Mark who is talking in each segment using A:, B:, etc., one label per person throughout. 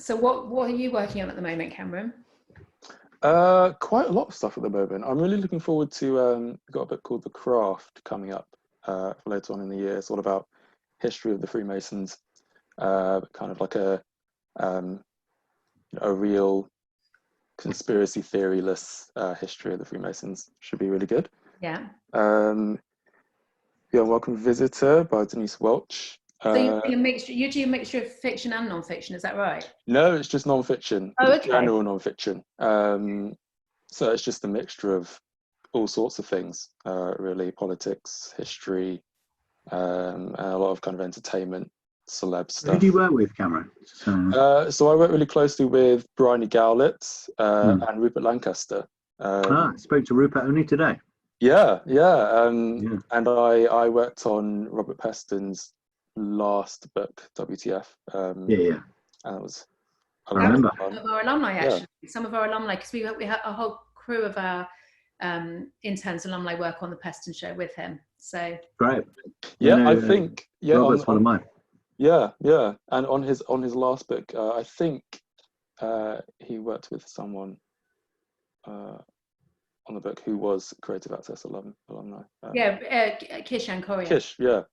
A: So what are you working on at the moment, Cameron?
B: Quite a lot of stuff at the moment. I'm really looking forward to, we've got a book called The Craft coming up later on in the year. It's all about history of the Freemasons, kind of like a real conspiracy theory-less history of the Freemasons. Should be really good.
A: Yeah.
B: The Unwelcome Visitor by Denise Welch.
A: So you do a mixture of fiction and non-fiction, is that right?
B: No, it's just non-fiction.
A: Oh, okay.
B: General non-fiction. So it's just a mixture of all sorts of things, really, politics, history, and a lot of kind of entertainment, celeb stuff.
C: Who do you work with, Cameron?
B: So I work really closely with Bryony Gowlett and Rupert Lancaster.
C: I spoke to Rupert only today.
B: Yeah. And I worked on Robert Peston's last book, WTF. And it was
C: I remember.
A: Some of our alumni, actually. Some of our alumni, because we had a whole crew of our interns alumni work on the Peston show with him. So
C: great.
B: Yeah, I think
C: Robert's one of mine.
B: Yeah. And on his last book, I think he worked with someone on the book who was Creative Access alumni.
A: Kish and Corey.
B: Kish, yeah.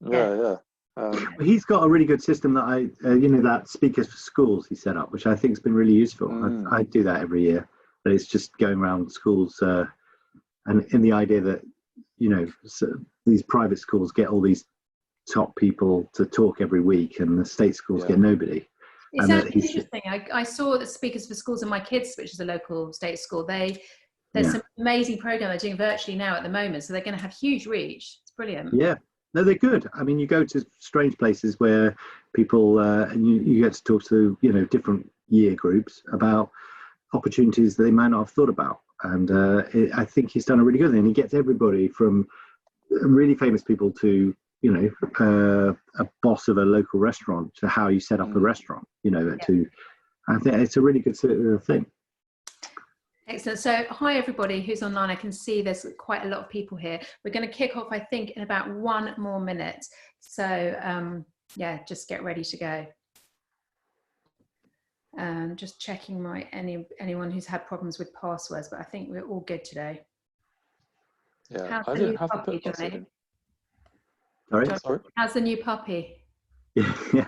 C: He's got a really good system that that Speakers for Schools he set up, which I think has been really useful. I do that every year, but it's just going around schools and in the idea that these private schools get all these top people to talk every week, and the state schools get nobody.
A: It's actually interesting. I saw the Speakers for Schools in my kids, which is a local state school. There's some amazing program they're doing virtually now at the moment, so they're going to have huge reach. It's brilliant.
C: Yeah. No, they're good. I mean, you go to strange places where people, and you get to talk to, different year groups about opportunities that they might not have thought about. And I think he's done a really good thing. He gets everybody from really famous people to, a boss of a local restaurant to how you set up a restaurant, I think it's a really good thing.
A: Excellent. So hi everybody who's online. I can see there's quite a lot of people here. We're going to kick off, I think, in about 1 more minute. So just get ready to go. Just checking anyone who's had problems with passwords, but I think we're all good today.
B: Yeah,
A: how's the new puppy, Jonny?
C: Sorry?
A: How's the new puppy?
C: Yeah,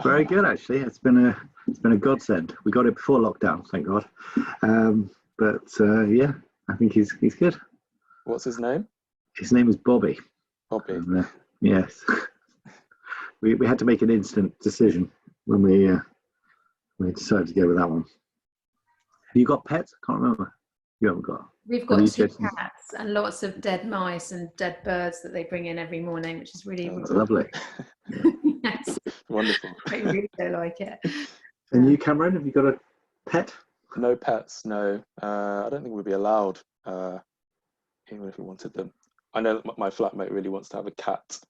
C: very good actually. It's been a godsend. We got it before lockdown, thank God. But I think he's good.
B: What's his name?
C: His name is Bobby.
B: Bobby.
C: Yes. we had to make an instant decision when we decided to go with that one. Have you got pets? I can't remember. You haven't got.
A: We've got 2 cats and lots of dead mice and dead birds that they bring in every morning, which is really
C: lovely.
A: Yes.
B: Wonderful.
A: I really do like it.
C: And you, Cameron, have you got a pet?
B: No pets, no. I don't think we'd be allowed, even if we wanted them. I know that my flatmate really wants to have a cat.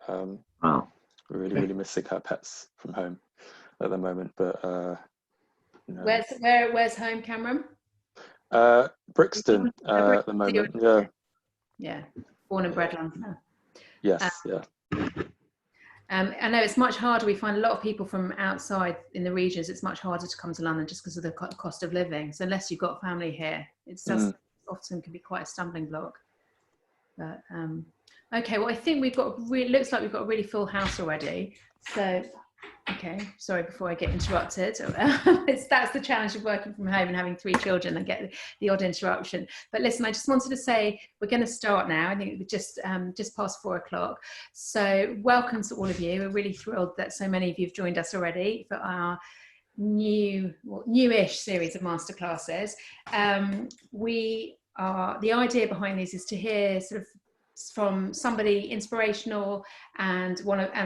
C: Wow.
B: We're really missing her pets from home at the moment, but no.
A: Where's home, Cameron?
B: Brixton at the moment.
A: Yeah. Born and bred Londoner.
B: Yes.
A: I know it's much harder. We find a lot of people from outside in the regions. It's much harder to come to London just because of the cost of living. So unless you've got family here, it often can be quite a stumbling block. But okay, well I think looks like we've got a really full house already. So okay, sorry before I get interrupted. That's the challenge of working from home and having 3 children and get the odd interruption. But listen, I just wanted to say we're going to start now. I think it's just past 4 o'clock. So welcome to all of you. We're really thrilled that so many of you have joined us already for our newish series of masterclasses. The idea behind these is to hear sort of from somebody inspirational and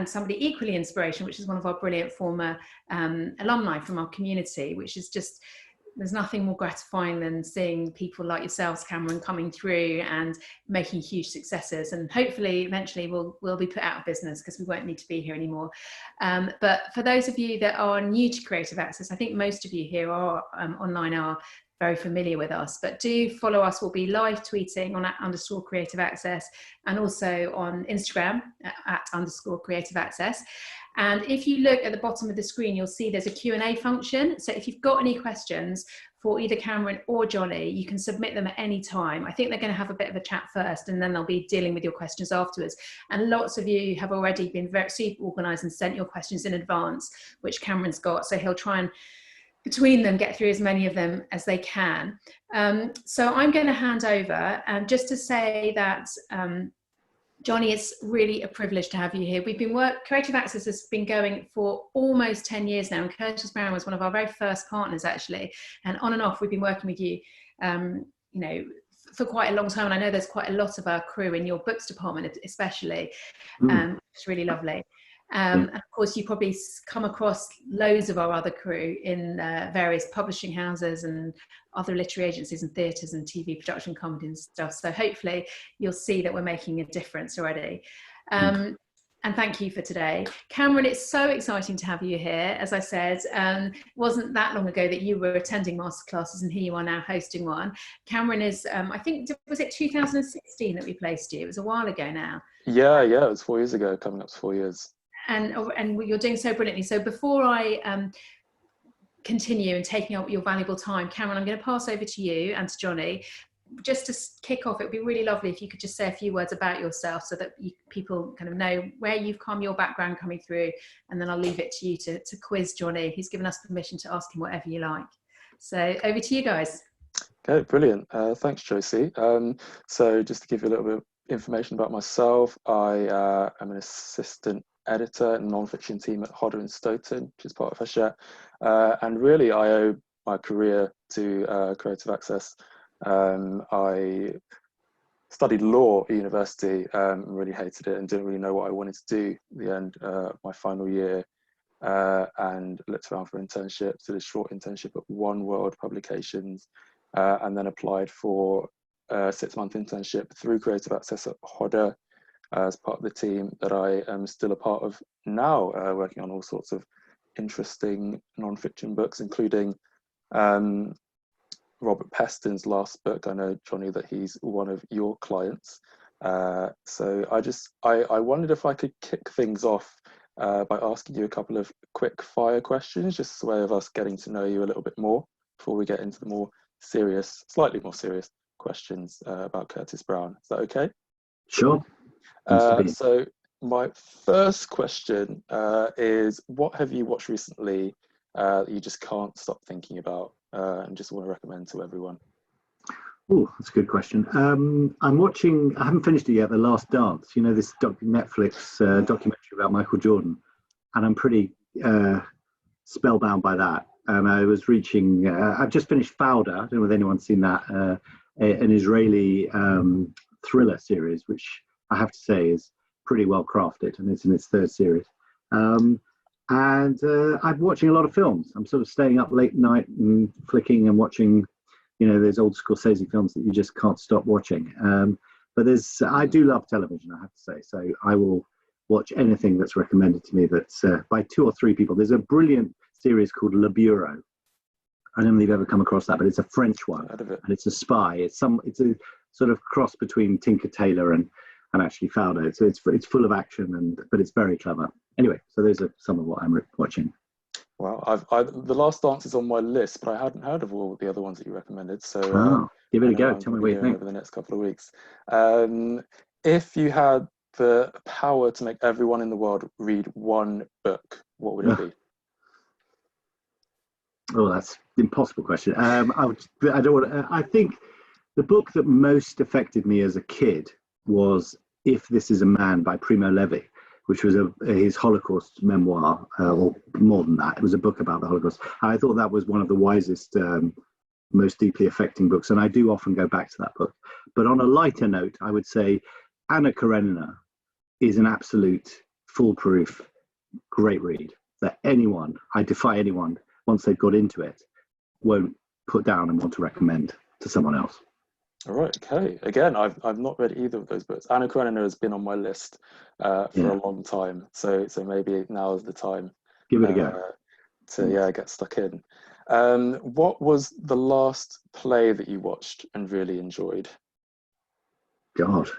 A: somebody equally inspirational, which is one of our brilliant former alumni from our community, which is just, there's nothing more gratifying than seeing people like yourselves, Cameron, coming through and making huge successes. And hopefully eventually we'll be put out of business because we won't need to be here anymore. But for those of you that are new to Creative Access, I think most of you here are online are very familiar with us, but do follow us. We'll be live tweeting on @_Creative Access and also on Instagram @_Creative Access. And if you look at the bottom of the screen, you'll see there's a Q&A function. So if you've got any questions for either Cameron or Jonny, you can submit them at any time. I think they're going to have a bit of a chat first, and then they'll be dealing with your questions afterwards. And lots of you have already been very super organised and sent your questions in advance, which Cameron's got. So he'll try and, between them, get through as many of them as they can. So I'm going to hand over, just to say that Jonny, it's really a privilege to have you here. We've been Creative Access has been going for almost 10 years now, and Curtis Brown was one of our very first partners, actually. And on and off, we've been working with you, you know, for quite a long time. And I know there's quite a lot of our crew in your books department, especially. It's really lovely. And of course, you probably come across loads of our other crew in various publishing houses and other literary agencies and theatres and TV production companies and stuff. So hopefully you'll see that we're making a difference already. And thank you for today. Cameron, it's so exciting to have you here. As I said, it wasn't that long ago that you were attending masterclasses, and here you are now hosting one. Cameron is, I think, was it 2016 that we placed you? It was a while ago now.
B: Yeah, it was 4 years ago, coming up to 4 years.
A: And you're doing so brilliantly. So before I continue and taking up your valuable time, Cameron, I'm going to pass over to you and to Jonny. Just to kick off, it would be really lovely if you could just say a few words about yourself, so that people kind of know where you've come, your background coming through, and then I'll leave it to you to quiz Jonny. He's given us permission to ask him whatever you like. So over to you guys.
B: Okay, brilliant. Thanks, Josie. So just to give you a little bit of information about myself, I am an assistant editor and non-fiction team at Hodder in Stoughton, which is part of Hachette. And really, I owe my career to Creative Access. I studied law at university, really hated it and didn't really know what I wanted to do at the end of my final year, and looked around for internships, did a short internship at One World Publications, and then applied for a 6-month internship through Creative Access at Hodder, as part of the team that I am still a part of now, working on all sorts of interesting non-fiction books, including Robert Peston's last book. I know, Jonny, that he's one of your clients. So I wondered if I could kick things off by asking you a couple of quick fire questions, just as a way of us getting to know you a little bit more before we get into the more serious, slightly more serious questions about Curtis Brown. Is that okay?
C: Sure.
B: So my first question is, what have you watched recently that you just can't stop thinking about and just want to recommend to everyone?
C: Oh, that's a good question. I'm watching, I haven't finished it yet, The Last Dance, you know, this Netflix documentary about Michael Jordan, and I'm pretty spellbound by that. And I was reaching, I've just finished Fauda, I don't know if anyone's seen that, an Israeli thriller series, which I have to say is pretty well crafted, and it's in its 3rd series. And I'm watching a lot of films. I'm sort of staying up late night and flicking and watching, you know, there's old Scorsese films that you just can't stop watching. But I do love television, I have to say. So I will watch anything that's recommended to me that's by 2 or 3 people. There's a brilliant series called Le Bureau. I don't know if you've ever come across that, but it's a French one, and it's a spy. It's a sort of cross between Tinker Tailor and actually Fauda. So it's full of action, but it's very clever. Anyway, so those are some of what I'm watching.
B: Wow, The Last Dance is on my list, but I hadn't heard of all the other ones that you recommended. So
C: give it a go. Tell me what you think
B: over the next couple of weeks. If you had the power to make everyone in the world read one book, what would it be?
C: Oh, that's an impossible question. I think the book that most affected me as a kid was If This Is a Man by Primo Levi, which was his Holocaust memoir, or more than that. It was a book about the Holocaust. I thought that was one of the wisest, most deeply affecting books, and I do often go back to that book. But on a lighter note, I would say Anna Karenina is an absolute foolproof, great read that I defy anyone, once they've got into it, won't put down and want to recommend to someone else.
B: All right, okay. Again, I've not read either of those books. Anna Karenina has been on my list for a long time, so maybe now is the time.
C: Give it a go.
B: To get stuck in. What was the last play that you watched and really enjoyed?
C: God,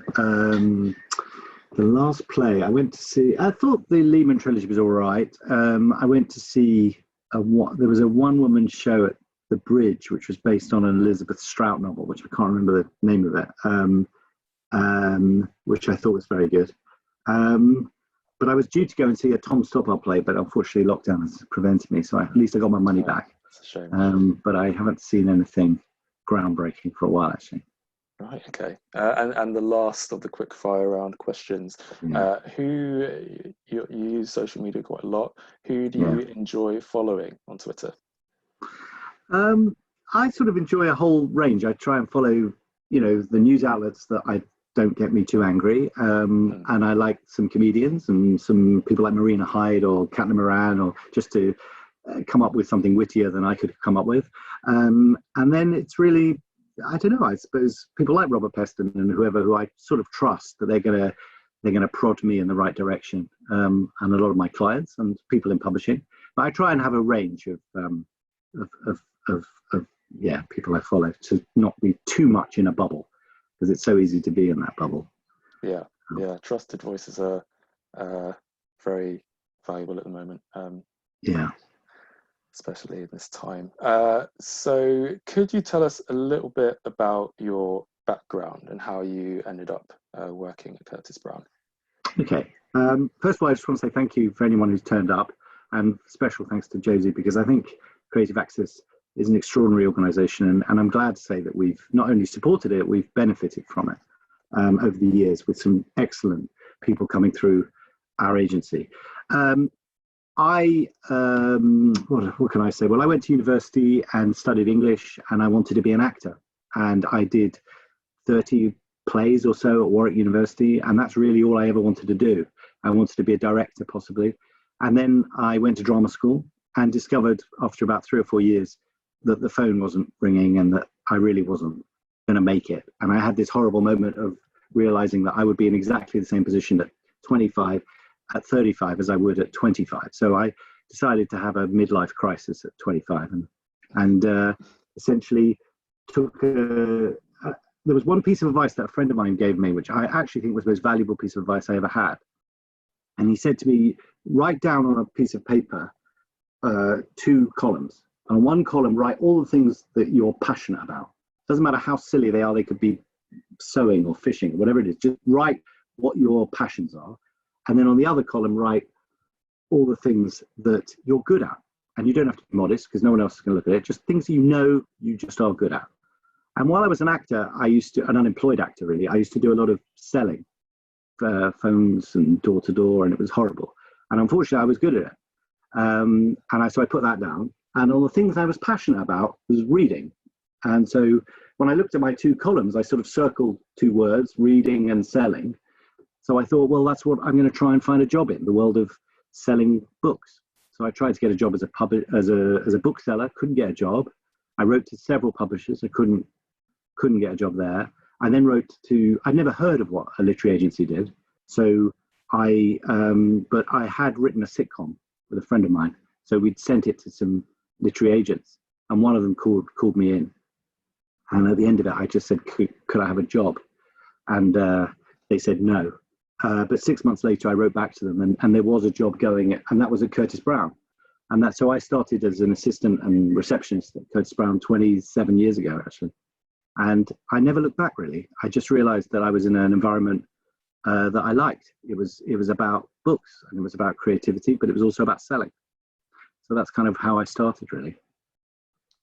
C: The last play I went to see, I thought the Lehman trilogy was all right. I went to see there was a one-woman show at the Bridge, which was based on an Elizabeth Strout novel, which I can't remember the name of it, which I thought was very good. But I was due to go and see a Tom Stoppard play, but unfortunately lockdown has prevented me. So at least I got my money back.
B: That's a shame.
C: But I haven't seen anything groundbreaking for a while, actually.
B: Right, okay. And the last of the quick fire round questions.
C: Yeah.
B: Who you use social media quite a lot. Who do you enjoy following on Twitter?
C: I sort of enjoy a whole range. I try and follow, the news outlets that I don't get me too angry. And I like some comedians and some people like Marina Hyde or Katna Moran, or just to come up with something wittier than I could come up with. And then it's really, I don't know, I suppose people like Robert Peston and whoever who I sort of trust that they're gonna prod me in the right direction. And a lot of my clients and people in publishing. But I try and have a range of people I follow to not be too much in a bubble, because it's so easy to be in that bubble. Yeah.
B: Trusted voices are very valuable at the moment. Especially in this time. So could you tell us a little bit about your background and how you ended up working at Curtis Brown? Okay.
C: First of all, I just want to say thank you for anyone who's turned up, and special thanks to Josie, because I think Creative Access is an extraordinary organisation, and I'm glad to say that we've not only supported it, we've benefited from it over the years with some excellent people coming through our agency. What can I say? Well, I went to university and studied English, and I wanted to be an actor. And I did 30 plays or so at Warwick University, and that's really all I ever wanted to do. I wanted to be a director, possibly. And then I went to drama school and discovered after about 3 or 4 years that the phone wasn't ringing and that I really wasn't going to make it. And I had this horrible moment of realizing that I would be in exactly the same position at 25, at 35 as I would at 25. So I decided to have a midlife crisis at 25 and essentially took there was one piece of advice that a friend of mine gave me, which I actually think was the most valuable piece of advice I ever had. And he said to me, write down on a piece of paper 2 columns. On one column, write all the things that you're passionate about. Doesn't matter how silly they are. They could be sewing or fishing, whatever it is. Just write what your passions are. And then on the other column, write all the things that you're good at. And you don't have to be modest because no one else is going to look at it. Just things that you just are good at. And while I was an actor, an unemployed actor really, I used to do a lot of selling, phones and door to door, and it was horrible. And unfortunately, I was good at it. So I put that down. And all the things I was passionate about was reading. And so when I looked at my 2 columns, I sort of circled 2 words, reading and selling. So I thought, well, that's what I'm going to try and find a job in, the world of selling books. So I tried to get a job as a bookseller, couldn't get a job. I wrote to several publishers, I couldn't get a job there. I then wrote I'd never heard of what a literary agency did. So but I had written a sitcom with a friend of mine. So we'd sent it to some literary agents, and one of them called me in. And at the end of it, I just said, could I have a job? And they said no. But 6 months later, I wrote back to them, and there was a job going, and that was at Curtis Brown. And so I started as an assistant and receptionist at Curtis Brown 27 years ago, actually. And I never looked back, really. I just realized that I was in an environment that I liked. It was about books, and it was about creativity, but it was also about selling. So that's kind of how I started, really.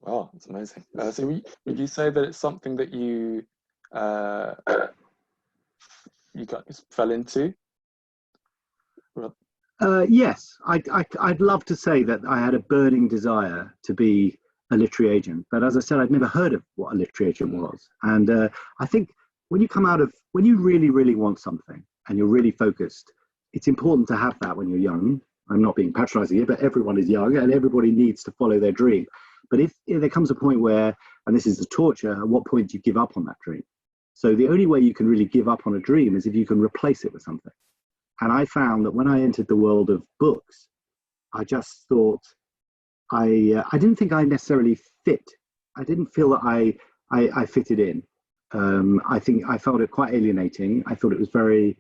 B: Wow, that's amazing. So would you say that it's something that you guys fell into?
C: Yes, I'd love to say that I had a burning desire to be a literary agent, but as I said, I'd never heard of what a literary agent was. And I think when you really, really want something and you're really focused, it's important to have that when you're young. I'm not being patronizing here, but everyone is young and everybody needs to follow their dream. But if there comes a point where, and this is the torture, at what point do you give up on that dream? So the only way you can really give up on a dream is if you can replace it with something. And I found that when I entered the world of books, I just thought I didn't think I necessarily fit. I didn't feel that I fitted in. I think I felt it quite alienating. I thought it was very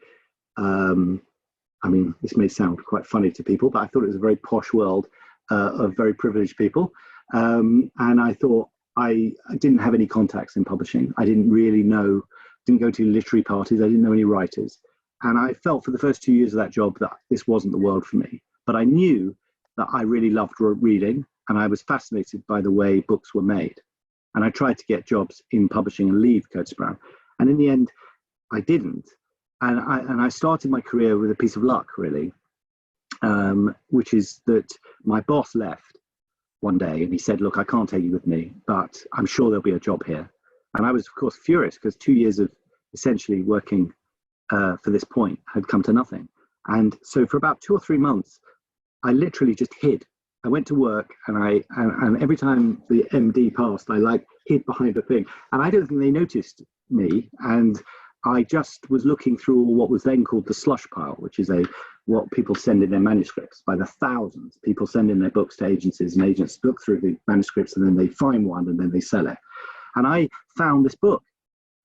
C: I mean, this may sound quite funny to people, but I thought it was a very posh world of very privileged people. And I thought I didn't have any contacts in publishing. I didn't really know, didn't go to literary parties. I didn't know any writers. And I felt for the first 2 years of that job that this wasn't the world for me. But I knew that I really loved reading, and I was fascinated by the way books were made. And I tried to get jobs in publishing and leave Curtis Brown. And in the end, I didn't. And I started my career with a piece of luck, really, which is that my boss left one day and he said, look, I can't take you with me, but I'm sure there'll be a job here. And I was, of course, furious because 2 years of essentially working for this point had come to nothing. And so for about 2 or 3 months, I literally just hid. I went to work and every time the MD passed, I hid behind a thing. And I don't think they noticed me. And I just was looking through what was then called the slush pile, which is what people send in their manuscripts by the thousands. People send in their books to agencies, and agents look through the manuscripts and then they find one and then they sell it. And I found this book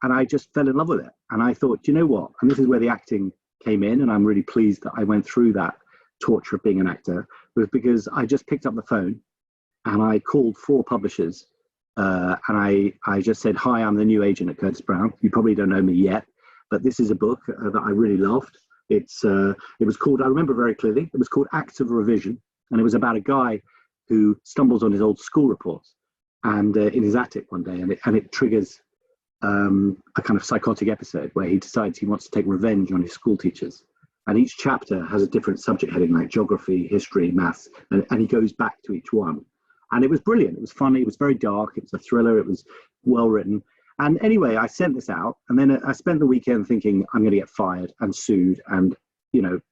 C: and I just fell in love with it. And I thought, you know what? And this is where the acting came in. And I'm really pleased that I went through that torture of being an actor, was because I just picked up the phone and I called 4 publishers. And I just said, hi, I'm the new agent at Curtis Brown. You probably don't know me yet, but this is a book that I really loved. It was called, I remember very clearly, it was called Acts of Revision. And it was about a guy who stumbles on his old school reports and in his attic one day, and it triggers a kind of psychotic episode where he decides he wants to take revenge on his school teachers. And each chapter has a different subject heading, like geography, history, maths, and he goes back to each one. And it was brilliant. It was funny. It was very dark. It was a thriller. It was well written. And anyway, I sent this out, and then I spent the weekend thinking I'm going to get fired and sued and,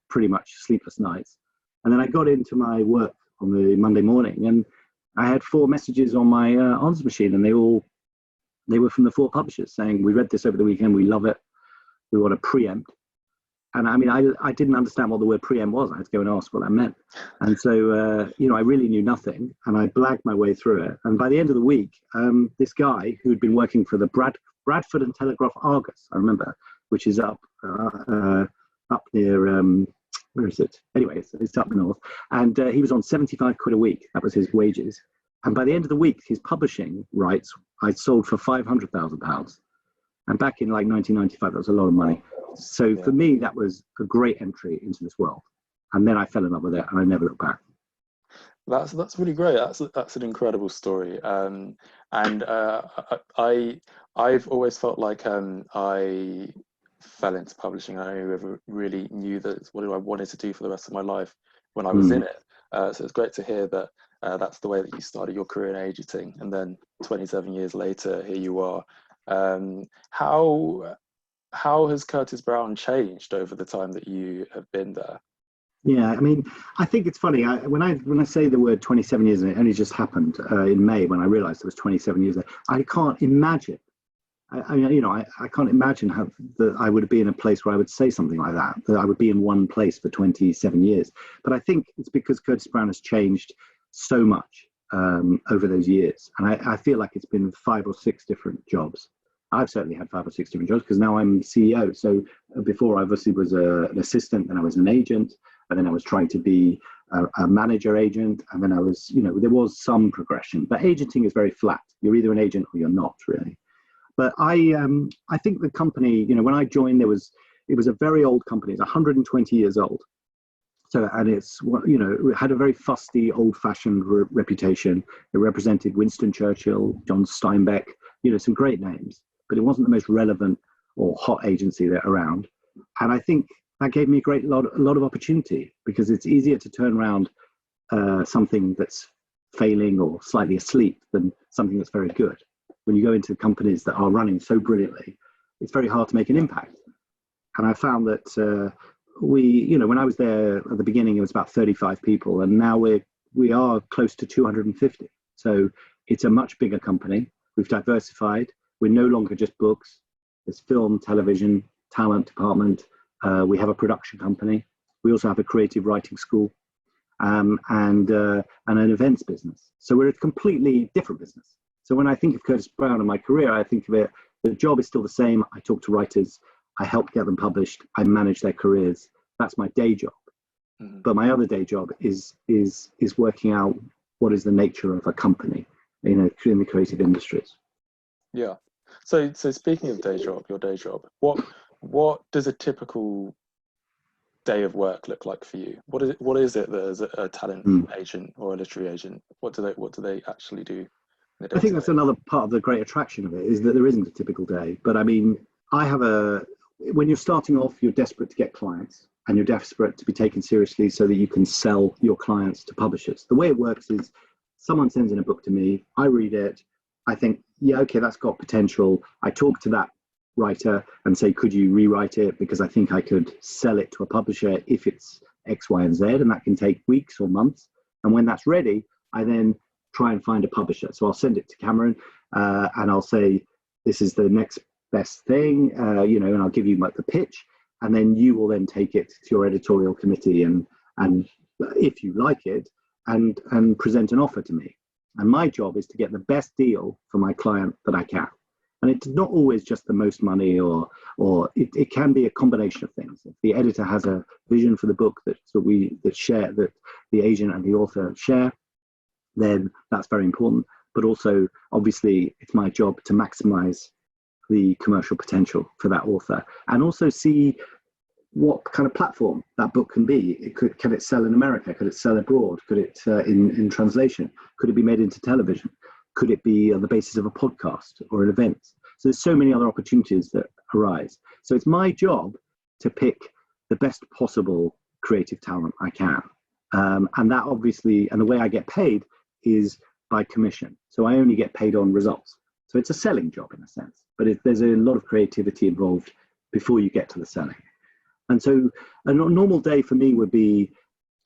C: pretty much sleepless nights. And then I got into my work on the Monday morning, and I had 4 messages on my answer machine, and they were from the 4 publishers saying, we read this over the weekend. We love it. We want to preempt. And I mean, I didn't understand what the word preempt was. I had to go and ask what that meant. And so, I really knew nothing, and I blagged my way through it. And by the end of the week, this guy who had been working for the Bradford and Telegraph Argus, I remember, which is up near, where is it? Anyway, it's up north. And he was on 75 quid a week. That was his wages. And by the end of the week, his publishing rights, I sold for £500,000. And back in 1995, that was a lot of money. So for me, that was a great entry into this world. And then I fell in love with it, and I never looked back.
B: That's really great. That's an incredible story. I've always felt like I fell into publishing. I never really knew that what I wanted to do for the rest of my life when I was in it. So it's great to hear that that's the way that you started your career in agenting, and then 27 years later, here you are. How has Curtis Brown changed over the time that you have been there?
C: Yeah, I mean, I think it's funny. When I say the word 27 years, and it only just happened in May when I realised it was 27 years there, I can't imagine. I can't imagine how that I would be in a place where I would say something like that. That I would be in one place for 27 years. But I think it's because Curtis Brown has changed so much over those years, and I feel like it's been 5 or 6 different jobs. I've certainly had 5 or 6 different jobs because now I'm CEO. So before I obviously was an assistant, then I was an agent, and then I was trying to be a manager agent, and then I was, there was some progression. But agenting is very flat. You're either an agent or you're not, really. But I think the company, when I joined, it was a very old company. It's 120 years old. So, and it's, it had a very fusty, old-fashioned reputation. It represented Winston Churchill, John Steinbeck, some great names. But it wasn't the most relevant or hot agency that around. And I think that gave me a lot of opportunity, because it's easier to turn around something that's failing or slightly asleep than something that's very good. When you go into companies that are running so brilliantly, it's very hard to make an impact. And I found that when I was there at the beginning, it was about 35 people, and now we are close to 250. So it's a much bigger company. We've diversified. We're no longer just books. There's film, television, talent department. We have a production company. We also have a creative writing school and an events business. So we're a completely different business. So when I think of Curtis Brown and my career, I think of it, the job is still the same. I talk to writers. I help get them published, I manage their careers. That's my day job. But my other day job is working out what is the nature of a company, in the creative industries.
B: Yeah. So speaking of your day job, what does a typical day of work look like for you? What is it that as a talent agent or a literary agent, what do they actually do?
C: I think that's another part of the great attraction of it, is that there isn't a typical day. But I mean, when you're starting off, you're desperate to get clients, and you're desperate to be taken seriously so that you can sell your clients to publishers. The way it works is someone sends in a book to me, I read it, I think, yeah, okay, that's got potential. I talk to that writer and say, could you rewrite it? Because I think I could sell it to a publisher if it's X, Y, and Z, and that can take weeks or months. And when that's ready, I then try and find a publisher. So I'll send it to Cameron and I'll say, this is the next best thing, and I'll give you the pitch. And then you will then take it to your editorial committee and if you like it, and present an offer to me. And my job is to get the best deal for my client that I can. And it's not always just the most money, or it can be a combination of things. If the editor has a vision for the book that the agent and the author share, then that's very important. But also, obviously, it's my job to maximize the commercial potential for that author, and also see what kind of platform that book can be. Can it sell in America? Could it sell abroad? Could it in translation? Could it be made into television? Could it be on the basis of a podcast or an event? So there's so many other opportunities that arise. So it's my job to pick the best possible creative talent I can, and that obviously, and the way I get paid is by commission. So I only get paid on results. So it's a selling job in a sense, but there's a lot of creativity involved before you get to the selling. And so a normal day for me would be,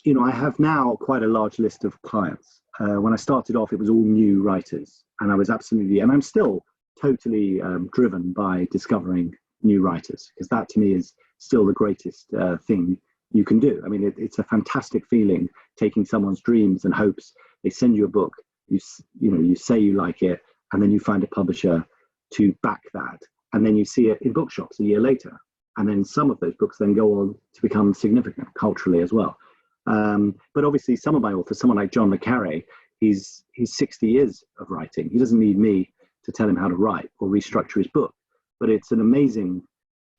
C: I have now quite a large list of clients. When I started off, it was all new writers, and and I'm still totally driven by discovering new writers, because that to me is still the greatest thing you can do. I mean, it's a fantastic feeling, taking someone's dreams and hopes. They send you a book, you say you like it, and then you find a publisher to back that, and then you see it in bookshops a year later, and then some of those books then go on to become significant culturally as well. But obviously, some of my authors, someone like John le Carré, he's 60 years of writing. He doesn't need me to tell him how to write or restructure his book, but it's an amazing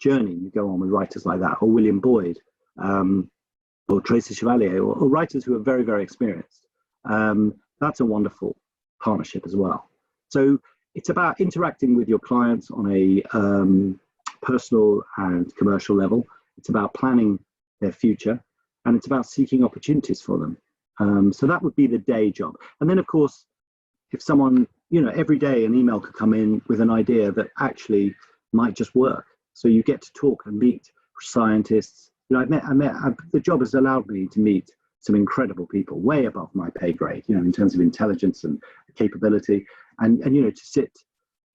C: journey you go on with writers like that, or William Boyd, or Tracy Chevalier, or writers who are very, very experienced. That's a wonderful partnership as well. So it's about interacting with your clients on a personal and commercial level. It's about planning their future, and it's about seeking opportunities for them. So that would be the day job. And then, of course, if someone, every day an email could come in with an idea that actually might just work. So you get to talk and meet scientists. The job has allowed me to meet some incredible people, way above my pay grade, in terms of intelligence and capability, and to sit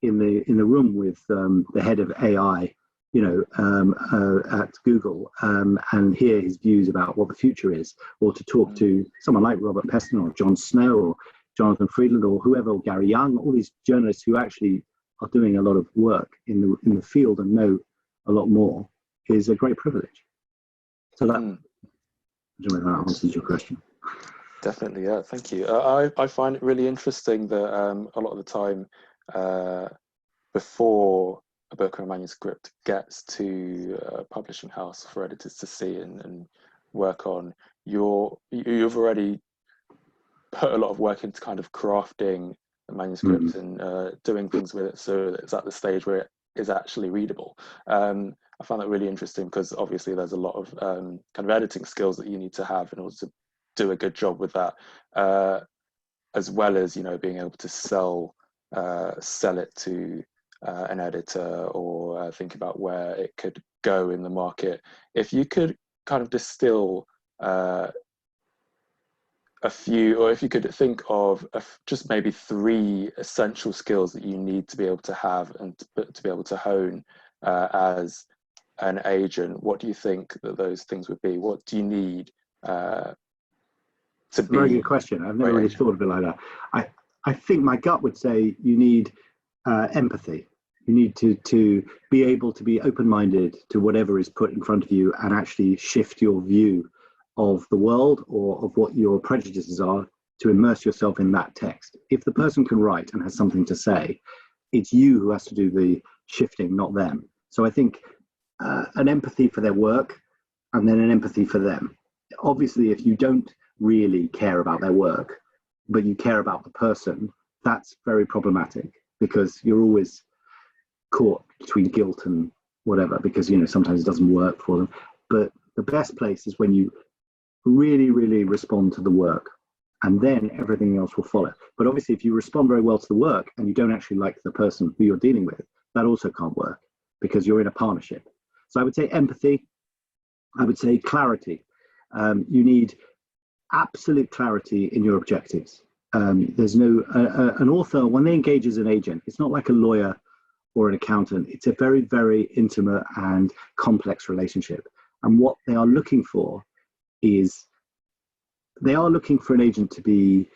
C: in the room with the head of AI, at Google, and hear his views about what the future is, or to talk to someone like Robert Peston or Jon Snow or Jonathan Friedland or whoever, or Gary Young, all these journalists who actually are doing a lot of work in the field and know a lot more, is a great privilege. So that, I don't know if that answers your question.
B: Definitely, yeah. Thank you. I find it really interesting that a lot of the time, before a book or a manuscript gets to a publishing house for editors to see and work on, you've already put a lot of work into kind of crafting the manuscript and doing things with it so that it's at the stage where it is actually readable. I found that really interesting, because obviously there's a lot of kind of editing skills that you need to have in order to do a good job with that, as well as being able to sell it to an editor, or think about where it could go in the market. If you could kind of distill a few, or if you could think of just maybe 3 essential skills that you need to be able to have and to be able to hone as an agent, what do you think that those things would be? What do you need to be?
C: Very good question. I've never really thought of it like that. I think my gut would say you need empathy. You need to be able to be open-minded to whatever is put in front of you and actually shift your view of the world or of what your prejudices are to immerse yourself in that text. If the person can write and has something to say, it's you who has to do the shifting, not them. So I think an empathy for their work and then an empathy for them. Obviously, if you don't really care about their work, but you care about the person, that's very problematic because you're always caught between guilt and whatever, because, you know, sometimes it doesn't work for them. But the best place is when you really, really respond to the work, and then everything else will follow. But obviously, if you respond very well to the work and you don't actually like the person who you're dealing with, that also can't work because you're in a partnership. So I would say empathy. I would say clarity. You need absolute clarity in your objectives. There's no, an author, when they engage as an agent, it's not like a lawyer or an accountant. It's a very, very intimate and complex relationship. And what they are looking for is, they are looking for an agent to be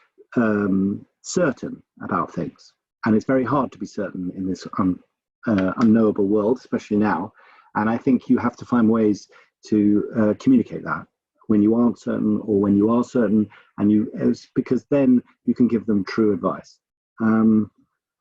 C: certain about things. And it's very hard to be certain in this unknowable world, especially now. And I think you have to find ways to communicate that when you aren't certain or when you are certain, and because then you can give them true advice. And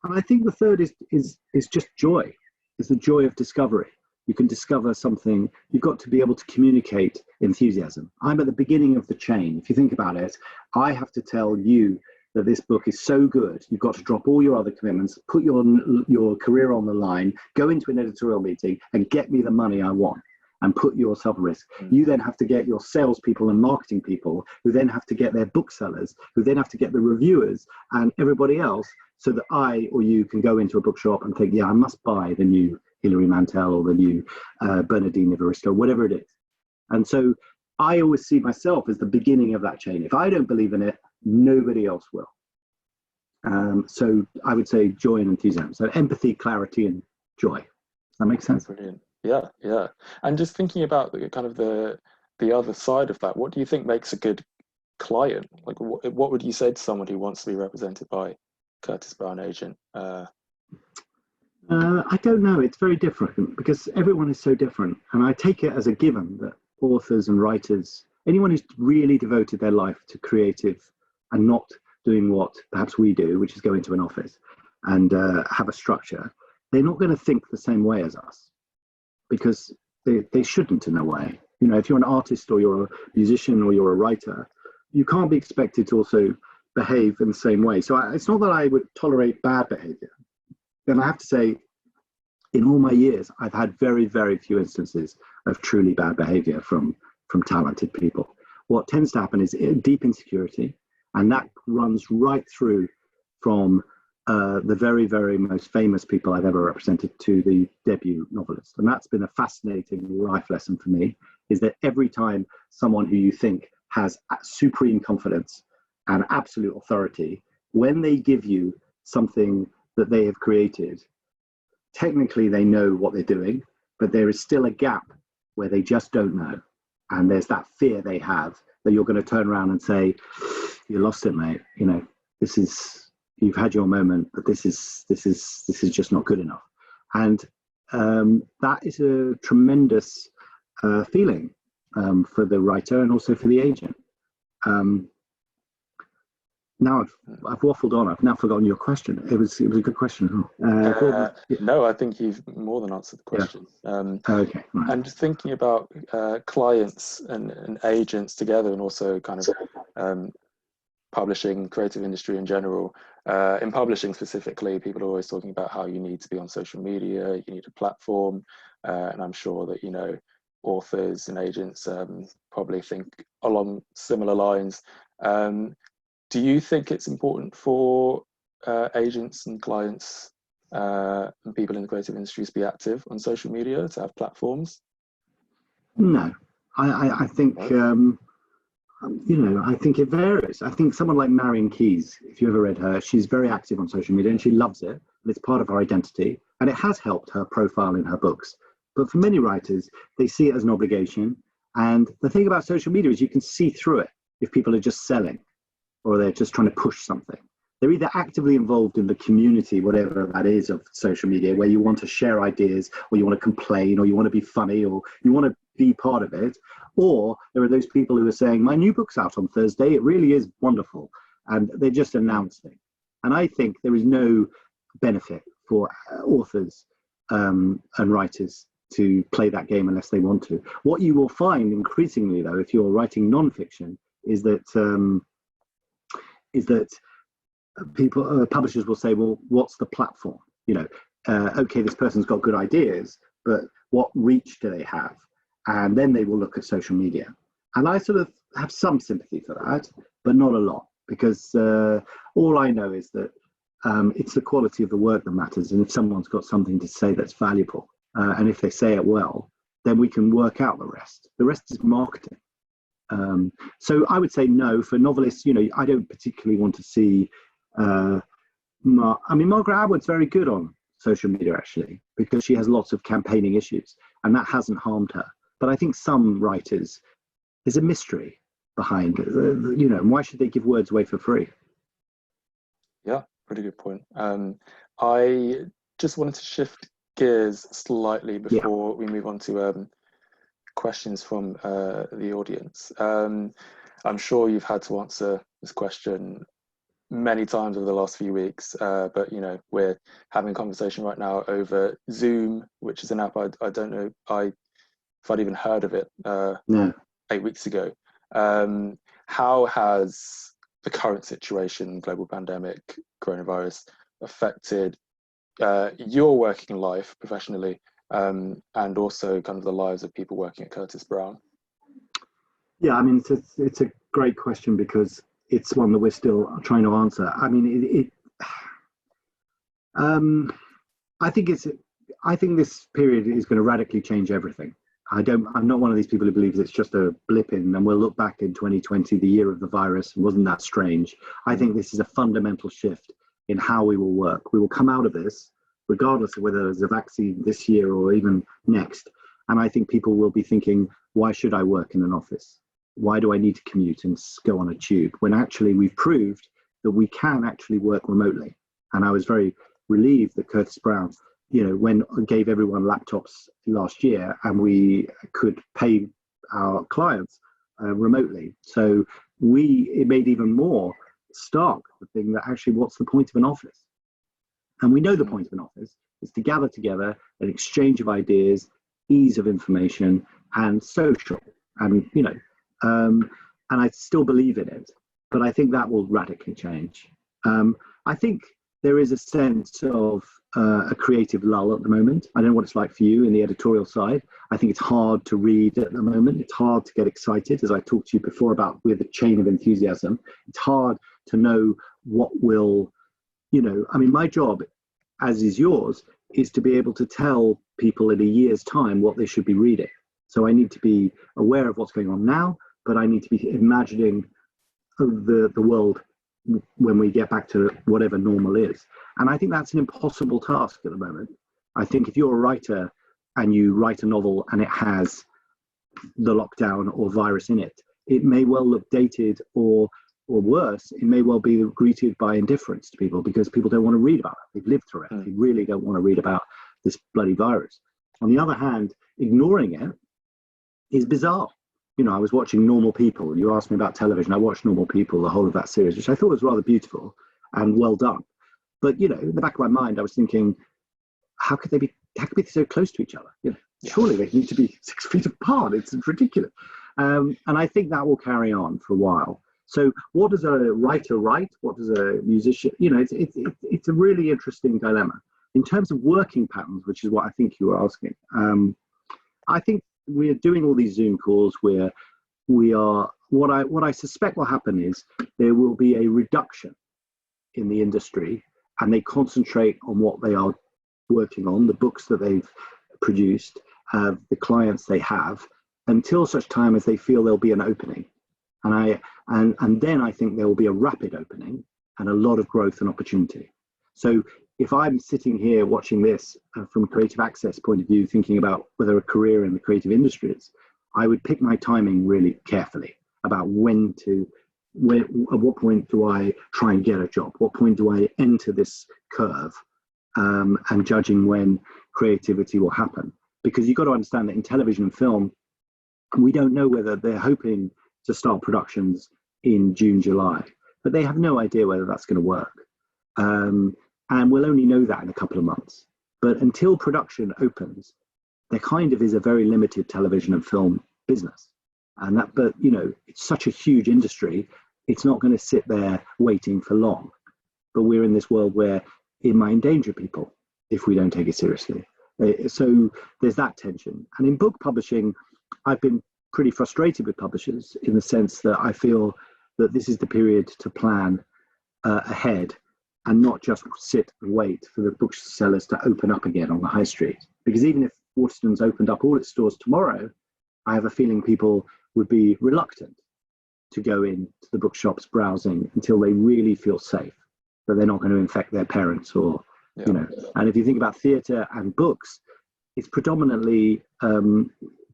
C: I think the third is just joy. It's the joy of discovery. You can discover something. You've got to be able to communicate enthusiasm. I'm at the beginning of the chain. If you think about it, I have to tell you that this book is so good. You've got to drop all your other commitments, put your career on the line, go into an editorial meeting and get me the money I want, and put yourself at risk. You then have to get your salespeople and marketing people, who then have to get their booksellers, who then have to get the reviewers and everybody else, so that I or you can go into a bookshop and think, yeah, I must buy the new Hilary Mantel or the new Bernardine Evaristo, whatever it is. And so I always see myself as the beginning of that chain. If I don't believe in it, nobody else will. So I would say joy and enthusiasm. So empathy, clarity, and joy. Does that make sense?
B: Brilliant. Yeah, yeah. And just thinking about the other side of that, what do you think makes a good client? Like, what would you say to someone who wants to be represented by Curtis Brown agent?
C: I don't know. It's very different because everyone is so different. And I take it as a given that authors and writers, anyone who's really devoted their life to creative and not doing what perhaps we do, which is go into an office and have a structure, they're not going to think the same way as us, because they shouldn't in a way. You know, if you're an artist or you're a musician or you're a writer, you can't be expected to also behave in the same way. So it's not that I would tolerate bad behavior. And I have to say, in all my years, I've had very, very few instances of truly bad behavior from talented people. What tends to happen is deep insecurity, and that runs right through from the very, very most famous people I've ever represented to the debut novelist. And that's been a fascinating life lesson for me, is that every time someone who you think has supreme confidence and absolute authority, when they give you something that they have created, technically they know what they're doing, but there is still a gap where they just don't know. And there's that fear they have that you're going to turn around and say, you lost it, mate. You know, you've had your moment, but this is just not good enough. And that is a tremendous feeling for the writer and also for the agent. Now I've waffled on. I've now forgotten your question. It was a good question.
B: No, I think you've more than answered the question.
C: Yeah. Okay. Right.
B: And just thinking about clients and agents together, and also kind of publishing, creative industry in general. In publishing specifically, people are always talking about how you need to be on social media, you need a platform, and I'm sure that, you know, authors and agents probably think along similar lines. Do you think it's important for agents and clients and people in the creative industry to be active on social media, to have platforms?
C: No, I think, you know, I think it varies. I think someone like Marion Keyes, if you ever read her, she's very active on social media and she loves it. And it's part of her identity. And it has helped her profile in her books. But for many writers, they see it as an obligation. And the thing about social media is you can see through it if people are just selling, or they're just trying to push something. they're either actively involved in the community, whatever that is, of social media, where you want to share ideas, or you want to complain, or you want to be funny, or you want to be part of it. Or there are those people who are saying, my new book's out on Thursday, it really is wonderful, and they're just announcing. And I think there is no benefit for authors and writers to play that game unless they want to. What you will find increasingly, though, if you're writing non-fiction, is that people, publishers will say, well, what's the platform? Okay, this person's got good ideas, but what reach do they have? And then they will look at social media. And I sort of have some sympathy for that, but not a lot, because all I know is that it's the quality of the work that matters. And if someone's got something to say that's valuable, and if they say it well, then we can work out the rest. The rest is marketing. So I would say no. For novelists, I don't particularly want to see Margaret Atwood's very good on social media, actually, because she has lots of campaigning issues, and that hasn't harmed her. But I think some writers, there's a mystery behind it. Why should they give words away for free?
B: Yeah, pretty good point. I just wanted to shift gears slightly before we move on to questions from the audience. I'm sure you've had to answer this question many times over the last few weeks, but we're having a conversation right now over Zoom, which is an app I don't know if I'd even heard of it 8 weeks ago. How has the current situation, global pandemic, coronavirus, affected your working life professionally, and also kind of the lives of people working at Curtis Brown? Yeah,
C: I mean, it's a great question, because it's one that we're still trying to answer. I mean, I think this period is going to radically change everything. I'm not one of these people who believes it's just a blip in, and we'll look back in 2020, the year of the virus, and wasn't that strange. I think this is a fundamental shift in how we will work. We will come out of this, regardless of whether there's a vaccine this year or even next. And I think people will be thinking, why should I work in an office? Why do I need to commute and go on a tube? When actually we've proved that we can actually work remotely. And I was very relieved that Curtis Brown, when gave everyone laptops last year, and we could pay our clients remotely. So it made even more stark the thing that actually, what's the point of an office? And we know the point of an office is to gather together, an exchange of ideas, ease of information, and social. And and I still believe in it, but I think that will radically change. I think there is a sense of a creative lull at the moment. I don't know what it's like for you in the editorial side. I think it's hard to read at the moment. It's hard to get excited, as I talked to you before about with a chain of enthusiasm. It's hard to know what will, my job, as is yours, is to be able to tell people in a year's time what they should be reading. So I need to be aware of what's going on now, but I need to be imagining the world when we get back to whatever normal is. And I think that's an impossible task at the moment. I think if you're a writer and you write a novel and it has the lockdown or virus in it, it may well look dated, or worse, it may well be greeted by indifference to people, because people don't want to read about it. They've lived through it. They really don't want to read about this bloody virus. On the other hand, ignoring it is bizarre. I was watching Normal People. You asked me about television. I watched Normal People, the whole of that series, which I thought was rather beautiful and well done. But, in the back of my mind, I was thinking, how could they be so close to each other? Surely they need to be 6 feet apart. It's ridiculous. And I think that will carry on for a while. So what does a writer write? What does a musician, it's a really interesting dilemma. In terms of working patterns, which is what I think you were asking, I think we're doing all these Zoom calls where what I suspect will happen is there will be a reduction in the industry, and they concentrate on what they are working on, the books that they've produced, the clients they have, until such time as they feel there'll be an opening. And then I think there will be a rapid opening and a lot of growth and opportunity. So if I'm sitting here watching this from a creative access point of view, thinking about whether a career in the creative industry is, I would pick my timing really carefully about when to at what point do I try and get a job? What point do I enter this curve? And judging when creativity will happen. Because you've got to understand that in television and film, we don't know whether they're hoping to start productions in June, July, but they have no idea whether that's going to work. And we'll only know that in a couple of months. But until production opens, there kind of is a very limited television and film business. And that, but you know, it's such a huge industry, it's not going to sit there waiting for long. But we're in this world where it might endanger people if we don't take it seriously. So there's that tension. And in book publishing, I've been pretty frustrated with publishers in the sense that I feel that this is the period to plan ahead and not just sit and wait for the booksellers to open up again on the high street. Because even if Waterstone's opened up all its stores tomorrow, I have a feeling people would be reluctant to go into the bookshops browsing until they really feel safe, that they're not going to infect their parents or, you know. And if you think about theatre and books, it's predominantly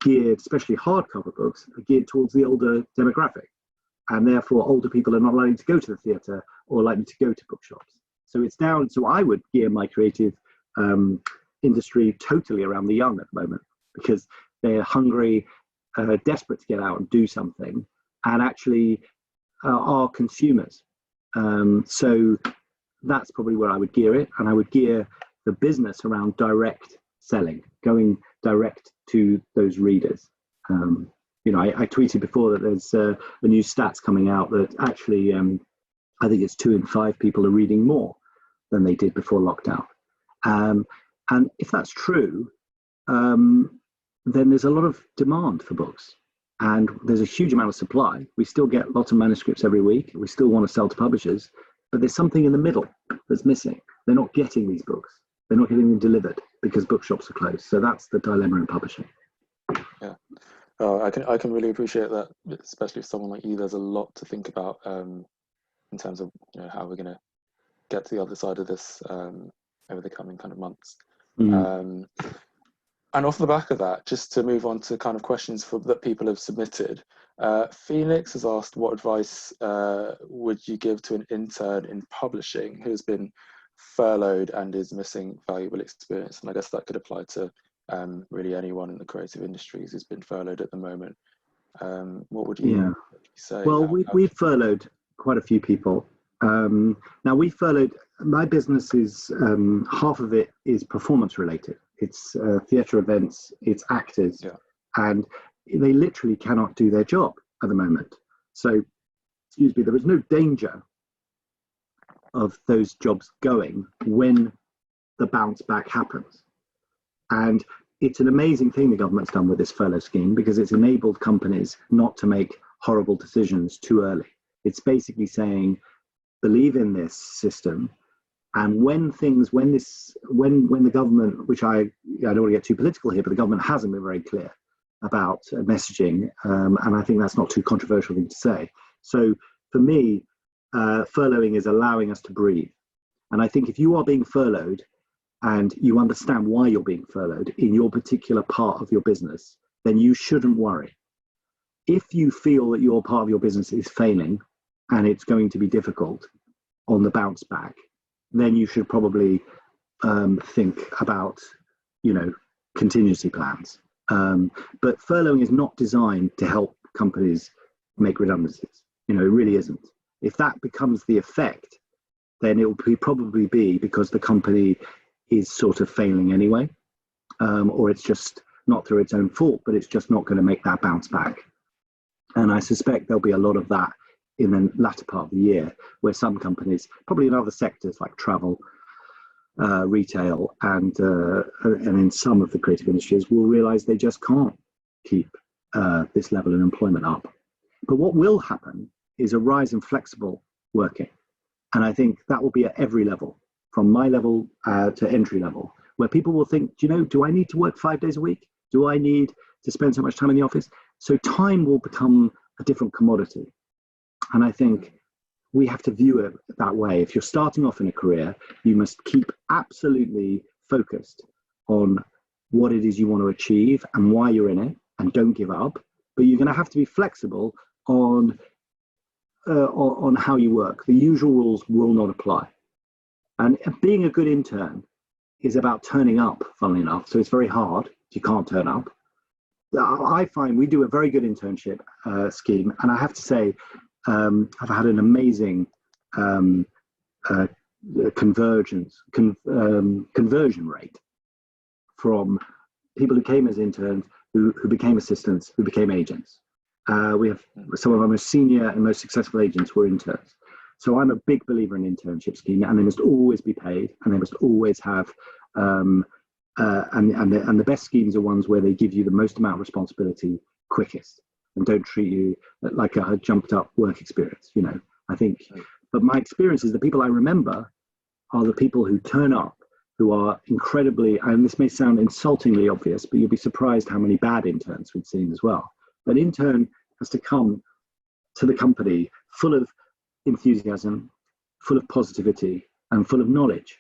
C: geared, especially hardcover books, are geared towards the older demographic. And therefore, older people are not likely to go to the theatre or likely to go to bookshops. So it's down, so I would gear my creative industry totally around the young at the moment, because they're hungry, desperate to get out and do something, and actually are consumers. So that's probably where I would gear it. And I would gear the business around direct selling, going direct to those readers. You know, I tweeted before that there's a new stats coming out that actually, I think it's 2 in 5 people are reading more than they did before lockdown. And if that's true, then there's a lot of demand for books. And there's a huge amount of supply. We still get lots of manuscripts every week. We still want to sell to publishers, but there's something in the middle that's missing. They're not getting these books. They're not getting them delivered because bookshops are closed. So that's the dilemma in publishing.
B: Yeah, I can really appreciate that, especially for someone like you. There's a lot to think about in terms of, you know, how we're going to get to the other side of this over the coming kind of months. And off the back of that, just to move on to kind of questions that people have submitted, Phoenix has asked, what advice would you give to an intern in publishing who has been furloughed and is missing valuable experience? And I guess that could apply to really anyone in the creative industries who's been furloughed at the moment. What would you say?
C: Well, we've furloughed quite a few people. Now we furloughed, my business is, half of it is performance related. It's theatre events, it's actors, and they literally cannot do their job at the moment. So, excuse me, there is no danger of those jobs going when the bounce back happens. And it's an amazing thing the government's done with this furlough scheme, because it's enabled companies not to make horrible decisions too early. It's basically saying, believe in this system. And when the government, which I don't want to get too political here, but the government hasn't been very clear about messaging, and I think that's not too controversial thing to say. So for me, furloughing is allowing us to breathe. And I think if you are being furloughed and you understand why you're being furloughed in your particular part of your business, then you shouldn't worry. If you feel that your part of your business is failing and it's going to be difficult on the bounce back, then you should probably think about, you know, contingency plans. But furloughing is not designed to help companies make redundancies. You know, it really isn't. If that becomes the effect, then it will probably be because the company is sort of failing anyway, or it's just not through its own fault, but it's just not going to make that bounce back. And I suspect there'll be a lot of that in the latter part of the year, where some companies, probably in other sectors like travel, retail, and in some of the creative industries, will realize they just can't keep this level of employment up. But what will happen is a rise in flexible working. And I think that will be at every level, from my level to entry level, where people will think, do you know, do I need to work 5 days a week? Do I need to spend so much time in the office? So time will become a different commodity. And I think we have to view it that way. If you're starting off in a career, you must keep absolutely focused on what it is you want to achieve and why you're in it, and don't give up. But you're going to have to be flexible on on how you work, the usual rules will not apply. And being a good intern is about turning up, funnily enough. So it's very hard if you can't turn up. I find we do a very good internship scheme, and I have to say, I've had an amazing conversion rate from people who came as interns, who became assistants, who became agents. We have some of our most senior and most successful agents were interns. So I'm a big believer in internship scheme, and they must always be paid, and they must always have, and the best schemes are ones where they give you the most amount of responsibility quickest and don't treat you like a jumped up work experience, you know. I think, but my experience is the people I remember are the people who turn up, who are incredibly, and this may sound insultingly obvious, but you'll be surprised how many bad interns we've seen as well. An intern has to come to the company full of enthusiasm, full of positivity, and full of knowledge.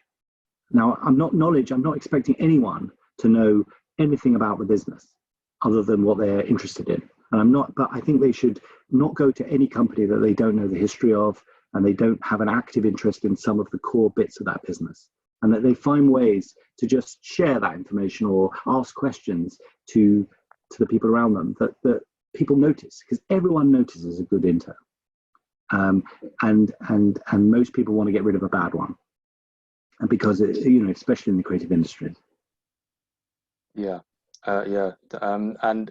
C: Now, I'm not expecting anyone to know anything about the business other than what they're interested in. And but I think they should not go to any company that they don't know the history of, and they don't have an active interest in some of the core bits of that business. And that they find ways to just share that information or ask questions to the people around them that people notice, because everyone notices a good intern. And most people want to get rid of a bad one, and because you know, especially in the creative industry.
B: And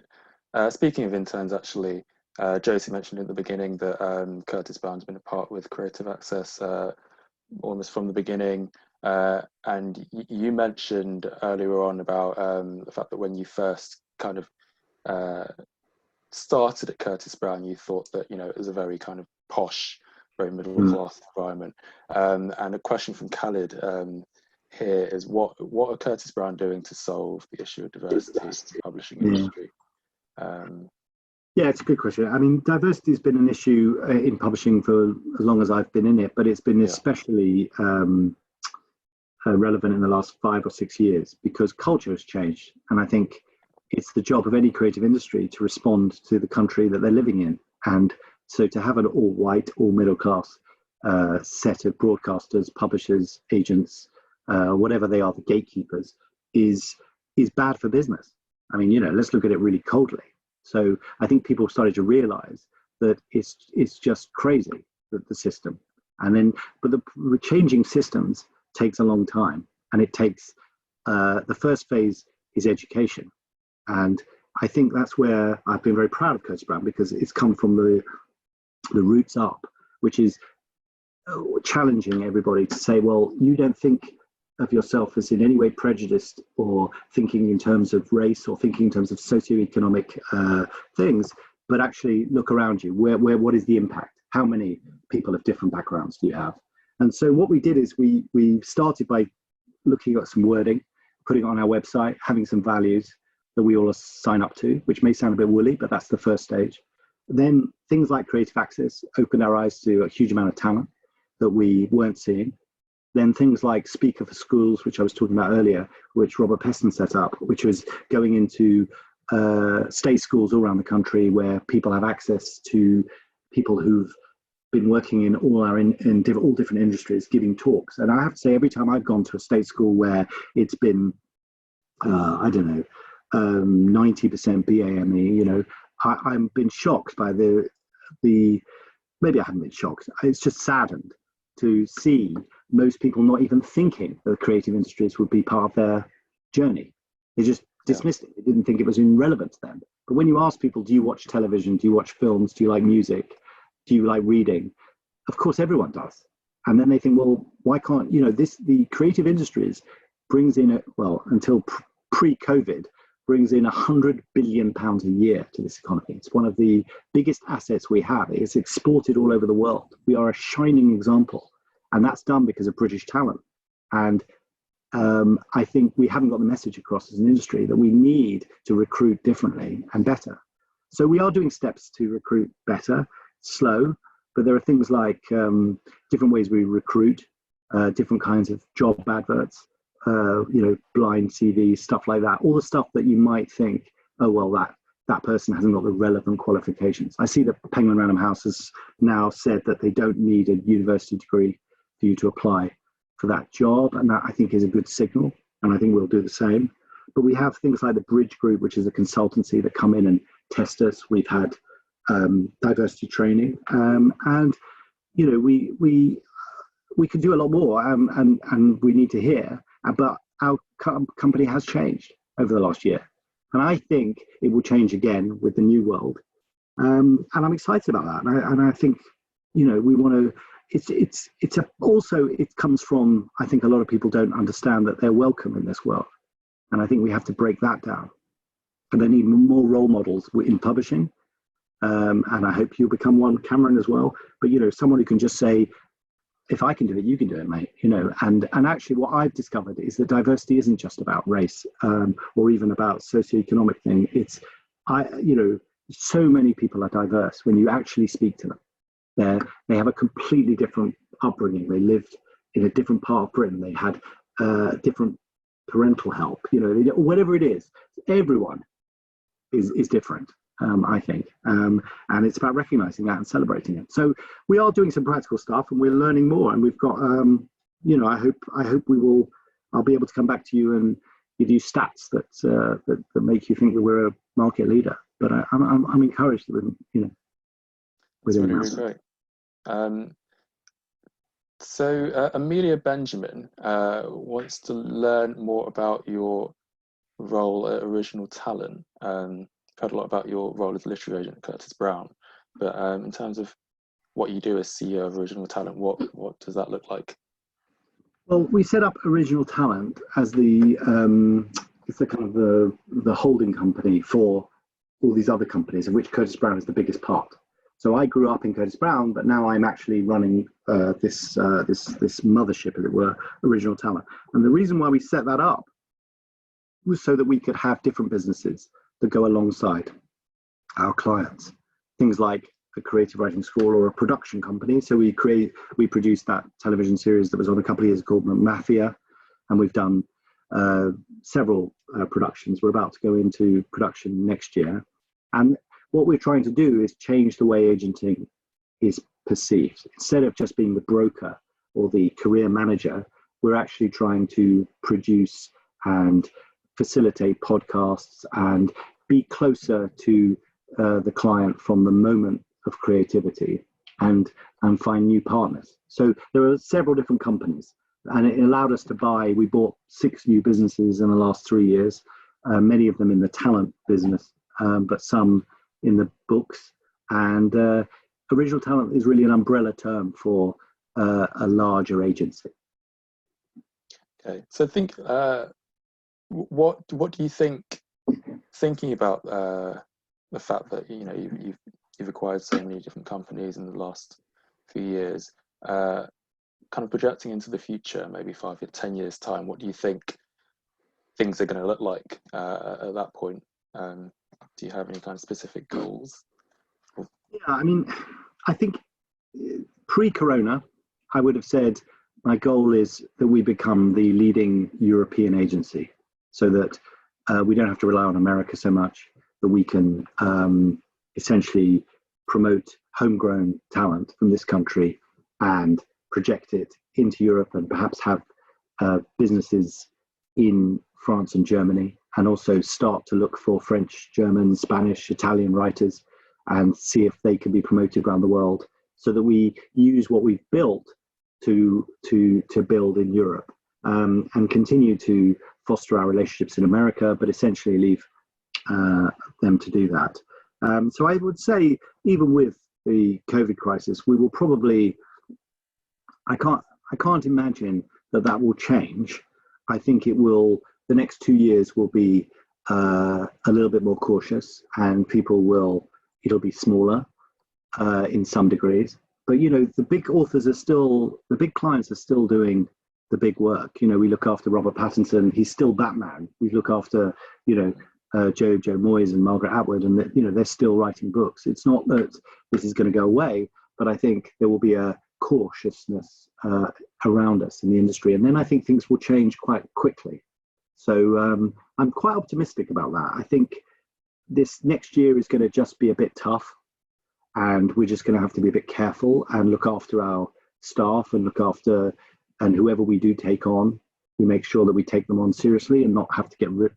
B: speaking of interns, actually, Josie mentioned at the beginning that Curtis Brown's been a part with Creative Access almost from the beginning, and you mentioned earlier on about the fact that when you first kind of started at Curtis Brown, you thought that, you know, it was a very kind of posh, very middle class environment. And a question from Khalid here is, what are Curtis Brown doing to solve the issue of diversity in the publishing industry?
C: Yeah, it's a good question. I mean, diversity has been an issue in publishing for as long as I've been in it, but it's been especially relevant in the last 5 or 6 years because culture has changed. And I think it's the job of any creative industry to respond to the country that they're living in. And so to have an all white, all middle class set of broadcasters, publishers, agents, whatever they are, the gatekeepers, is bad for business. I mean, you know, let's look at it really coldly. So I think people started to realize that it's just crazy, that the system. And then, but the changing systems takes a long time, and it takes, the first phase is education. And I think that's where I've been very proud of Curtis Brown, because it's come from the roots up, which is challenging everybody to say, well, you don't think of yourself as in any way prejudiced or thinking in terms of race or thinking in terms of socioeconomic things, but actually look around you. What is the impact? How many people of different backgrounds do you have? And so what we did is we started by looking at some wording, putting it on our website, having some values that we all sign up to, which may sound a bit woolly, but that's the first stage. Then things like Creative Access opened our eyes to a huge amount of talent that we weren't seeing. Then things like Speaker for Schools, which I was talking about earlier, which Robert Peston set up, which was going into state schools all around the country where people have access to people who've been working in all different industries, giving talks. And I have to say, every time I've gone to a state school where it's been, I don't know, 90% BAME, you know, I've been shocked by the maybe I haven't been shocked. It's just saddened to see most people not even thinking that the creative industries would be part of their journey. They just dismissed it. They didn't think it was irrelevant to them. But when you ask people, do you watch television? Do you watch films? Do you like music? Do you like reading? Of course, everyone does. And then they think, well, why can't, you know, the creative industries brings in, until pre-COVID, brings in £100 billion a year to this economy. It's one of the biggest assets we have. It's exported all over the world. We are a shining example. And that's done because of British talent. And I think we haven't got the message across as an industry that we need to recruit differently and better. So we are doing steps to recruit better, slow, but there are things like different ways we recruit, different kinds of job adverts, blind CV, stuff like that. All the stuff that you might think, oh, well, that person hasn't got the relevant qualifications. I see that Penguin Random House has now said that they don't need a university degree for you to apply for that job, and that I think is a good signal, and I think we'll do the same. But we have things like the Bridge Group, which is a consultancy that come in and test us. We've had diversity training, and you know, we could do a lot more, and we need to hear. But our company has changed over the last year, and I think it will change again with the new world. And I'm excited about that. And I think, you know, we want to. Also it comes from, I think a lot of people don't understand that they're welcome in this world, and I think we have to break that down. And they need more role models in publishing. And I hope you'll become one, Cameron, as well. But, you know, someone who can just say, if I can do it, you can do it, mate. You know, and actually what I've discovered is that diversity isn't just about race, or even about socioeconomic thing. It's, you know, so many people are diverse when you actually speak to them. They have a completely different upbringing. They lived in a different part of Britain. They had different parental help. You know, whatever it is, everyone is different. I think, and it's about recognizing that and celebrating it. So we are doing some practical stuff, and we're learning more. And we've got, you know, I hope we will. I'll be able to come back to you and give you stats that make you think that we're a market leader. But I'm encouraged that we're doing
B: really great. So Amelia Benjamin wants to learn more about your role at Original Talent. Heard a lot about your role as a literary agent at Curtis Brown, but in terms of what you do as CEO of Original Talent, what does that look like?
C: Well, we set up Original Talent as it's the kind of the holding company for all these other companies, of which Curtis Brown is the biggest part. So I grew up in Curtis Brown, but now I'm actually running this mothership, as it were, Original Talent. And the reason why we set that up was so that we could have different businesses that go alongside our clients. Things like a creative writing school or a production company. So we produced that television series that was on a couple of years called Mafia, and we've done several productions. We're about to go into production next year. And what we're trying to do is change the way agenting is perceived. Instead of just being the broker or the career manager, we're actually trying to produce and facilitate podcasts and be closer to the client from the moment of creativity and find new partners. So there are several different companies, and it allowed us to we bought 6 new businesses in the last 3 years, many of them in the talent business, but some in the books. And Original Talent is really an umbrella term for a larger agency.
B: Okay, so think, what do you think, thinking about the fact that, you know, you've acquired so many different companies in the last few years, kind of projecting into the future, maybe 5 or 10 years time, what do you think things are going to look like at that point? Do you have any kind of specific goals?
C: Yeah, I mean, I think pre-corona, I would have said my goal is that we become the leading European agency, so that we don't have to rely on America so much, that we can essentially promote homegrown talent from this country and project it into Europe, and perhaps have businesses in France and Germany, and also start to look for French, German, Spanish, Italian writers and see if they can be promoted around the world, so that we use what we've built to build in Europe, and continue to foster our relationships in America, but essentially leave them to do that. So I would say, even with the COVID crisis, we will probably, I can't imagine that will change. I think it will, the next 2 years will be a little bit more cautious, and it'll be smaller in some degrees. But, you know, the big clients are still doing the big work. You know, we look after Robert Pattinson, he's still Batman. We look after, you know, Joe Moyes and Margaret Atwood, and you know, they're still writing books. It's not that this is going to go away, but I think there will be a cautiousness around us in the industry, and then I think things will change quite quickly. So I'm quite optimistic about that. I think this next year is going to just be a bit tough, and we're just going to have to be a bit careful and look after our staff and look after, and whoever we do take on, we make sure that we take them on seriously and not have to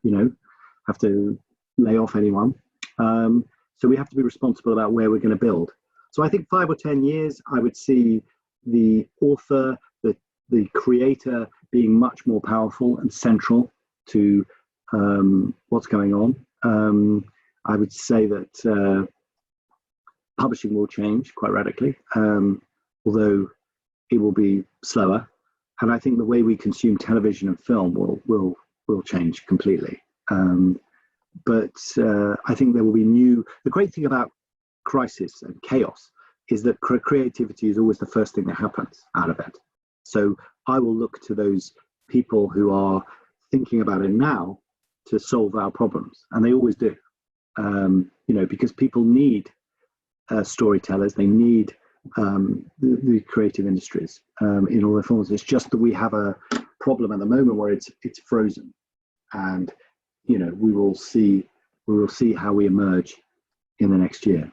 C: have to lay off anyone. So we have to be responsible about where we're going to build. So I think 5 or 10 years, I would see the author, the creator being much more powerful and central to what's going on. I would say that publishing will change quite radically, although it will be slower. And I think the way we consume television and film will change completely. But I think there will be the great thing about crisis and chaos is that creativity is always the first thing that happens out of it. So I will look to those people who are thinking about it now to solve our problems, and they always do. Because people need storytellers, they need the creative industries in all their forms. It's just that we have a problem at the moment where it's frozen, and we will see how we emerge in the next year.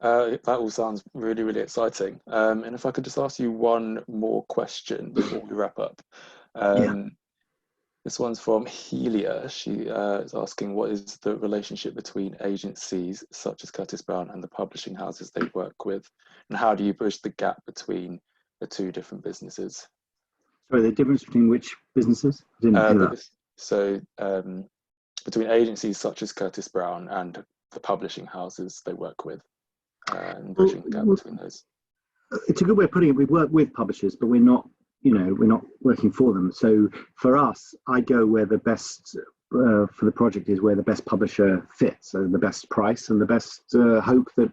B: That all sounds really, really exciting. And if I could just ask you one more question before we wrap up. This one's from Helia. She is asking, what is the relationship between agencies such as Curtis Brown and the publishing houses they work with? And how do you bridge the gap between the two different businesses?
C: Sorry, the difference between which businesses? I didn't hear that.
B: So between agencies such as Curtis Brown and the publishing houses they work with, and bridging the gap between those.
C: It's a good way of putting it. We work with publishers, but we're not working for them. So for us, I go where the best for the project is where the best publisher fits, so the best price and the best hope that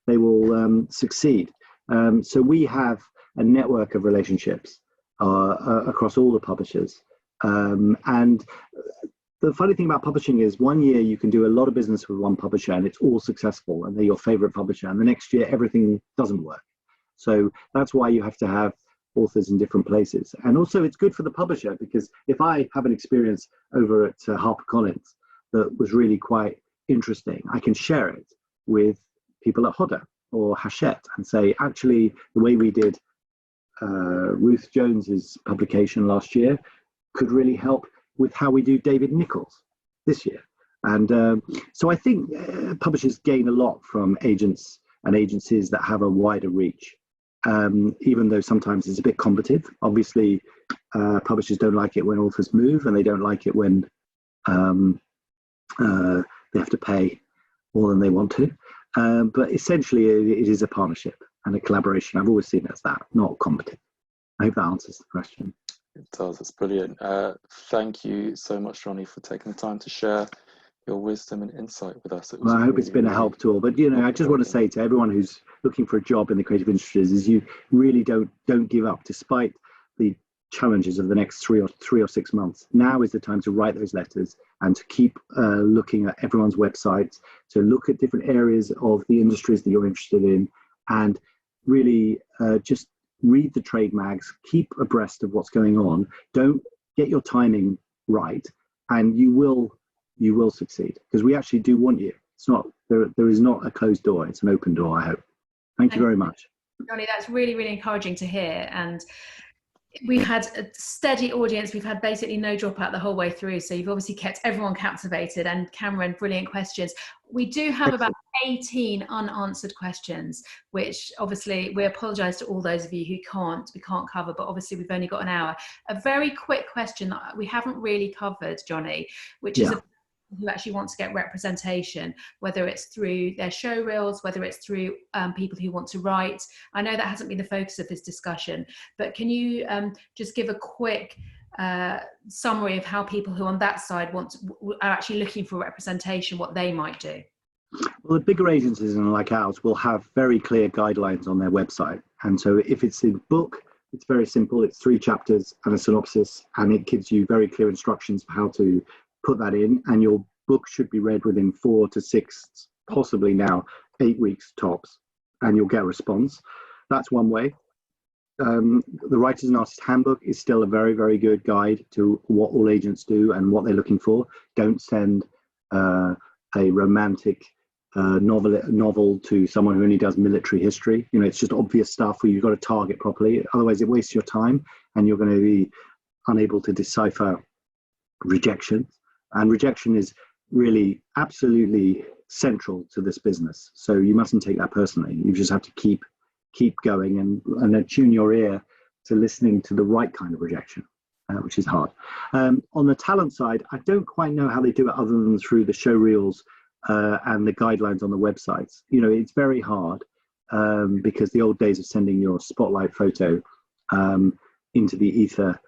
C: they will succeed. So we have a network of relationships across all the publishers. And the funny thing about publishing is 1 year you can do a lot of business with one publisher and it's all successful and they're your favorite publisher, and the next year everything doesn't work. So that's why you have to have authors in different places. And also it's good for the publisher, because if I have an experience over at HarperCollins that was really quite interesting, I can share it with people at Hodder or Hachette and say, actually, the way we did Ruth Jones's publication last year could really help with how we do David Nichols this year. And so I think publishers gain a lot from agents and agencies that have a wider reach, even though sometimes it's a bit combative. Obviously, publishers don't like it when authors move, and they don't like it when they have to pay more than they want to. But essentially, it is a partnership and a collaboration. I've always seen it as that, not combative. I hope that answers the question.
B: It does. That's brilliant. Thank you so much, Jonny, for taking the time to share your wisdom and insight with us.
C: Well, I hope it's been a help to all. But I just want to say to everyone who's looking for a job in the creative industries, is you really don't give up, despite the challenges of the next 3 or 6 months. Now is the time to write those letters and to keep looking at everyone's websites, to look at different areas of the industries that you're interested in, and really just read the trade mags, keep abreast of what's going on. Don't get your timing right, and you will succeed, because we actually do want you. It's not there is not a closed door, it's an open door, I hope. Thank you very much.
A: Jonny, that's really, really encouraging to hear. And we've had a steady audience. We've had basically no dropout the whole way through. So you've obviously kept everyone captivated. And Cameron, brilliant questions. We do have about 18 unanswered questions, which obviously we apologise to all those of you who we can't cover, but obviously we've only got an hour. A very quick question that we haven't really covered, Jonny, which is who actually want to get representation, whether it's through their show reels, whether it's through people who want to write. I know that hasn't been the focus of this discussion, but can you just give a quick summary of how people who on that side are actually looking for representation, what they might do?
C: Well, the bigger agencies like ours will have very clear guidelines on their website. And so if it's a book, it's very simple. It's 3 chapters and a synopsis, and it gives you very clear instructions for how to put that in, and your book should be read within 4 to 6, possibly now 8 weeks tops, and you'll get a response. That's one way. The Writers and Artists Handbook is still a very, very good guide to what all agents do and what they're looking for. Don't send a romantic novel to someone who only does military history. You know, it's just obvious stuff where you've got to target properly. Otherwise, it wastes your time, and you're going to be unable to decipher rejection. And rejection is really absolutely central to this business. So you mustn't take that personally. You just have to keep going and attune your ear to listening to the right kind of rejection, which is hard. On the talent side, I don't quite know how they do it other than through the show reels and the guidelines on the websites. You know, it's very hard because the old days of sending your spotlight photo into the ether,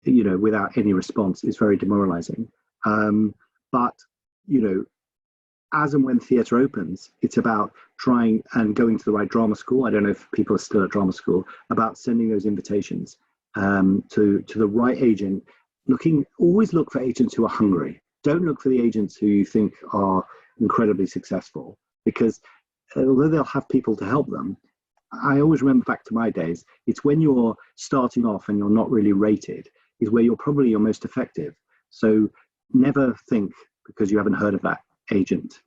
C: you know, without any response is very demoralizing. But, you know, as and when theatre opens, it's about trying and going to the right drama school. I don't know if people are still at drama school, about sending those invitations to the right agent. Always look for agents who are hungry. Don't look for the agents who you think are incredibly successful, because although they'll have people to help them, I always remember back to my days, it's when you're starting off and you're not really rated is where you're probably your most effective. So never think because you haven't heard of that agent,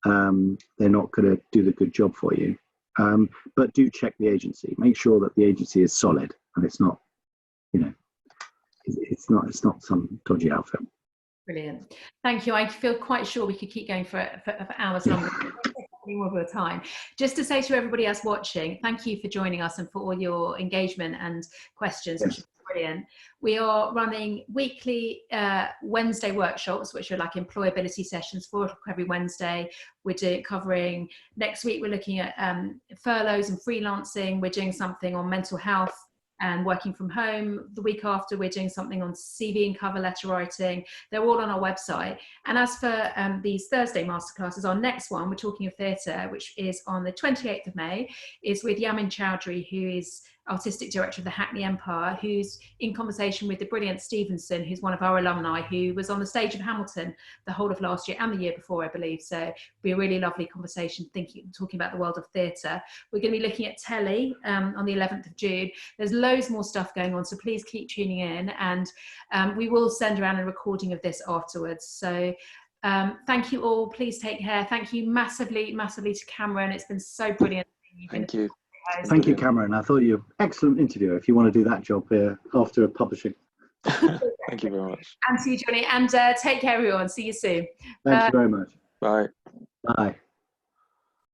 C: they're not going to do the good job for you. But do check the agency. Make sure that the agency is solid and it's not, you know, it's not some dodgy outfit.
A: Brilliant. Thank you. I feel quite sure we could keep going for hours longer. More of your time. Just to say to everybody else watching, thank you for joining us and for all your engagement and questions, which is brilliant. We are running weekly Wednesday workshops, which are like employability sessions, 4 o'clock every Wednesday. We're covering, next week we're looking at furloughs and freelancing. We're doing something on mental health and working from home. The week after, we're doing something on CV and cover letter writing. They're all on our website. And as for these Thursday masterclasses, our next one, we're talking of theatre, which is on the 28th of May, is with Yamin Chowdhury, who is artistic director of the Hackney Empire, who's in conversation with the brilliant Stevenson, who's one of our alumni, who was on the stage of Hamilton the whole of last year and the year before, I believe. So it'll be a really lovely conversation talking about the world of theatre. We're going to be looking at telly on the 11th of June. There's loads more stuff going on, so please keep tuning in, and we will send around a recording of this afterwards. So thank you all. Please take care. Thank you massively to Cameron. It's been so brilliant.
B: Thank you.
C: Thank you, Cameron. I thought you were an excellent interviewer if you want to do that job after publishing.
B: Thank you very much.
A: And to you, Jonny. And take care, everyone. See you soon.
C: Thank you very much.
B: Bye.
C: Bye.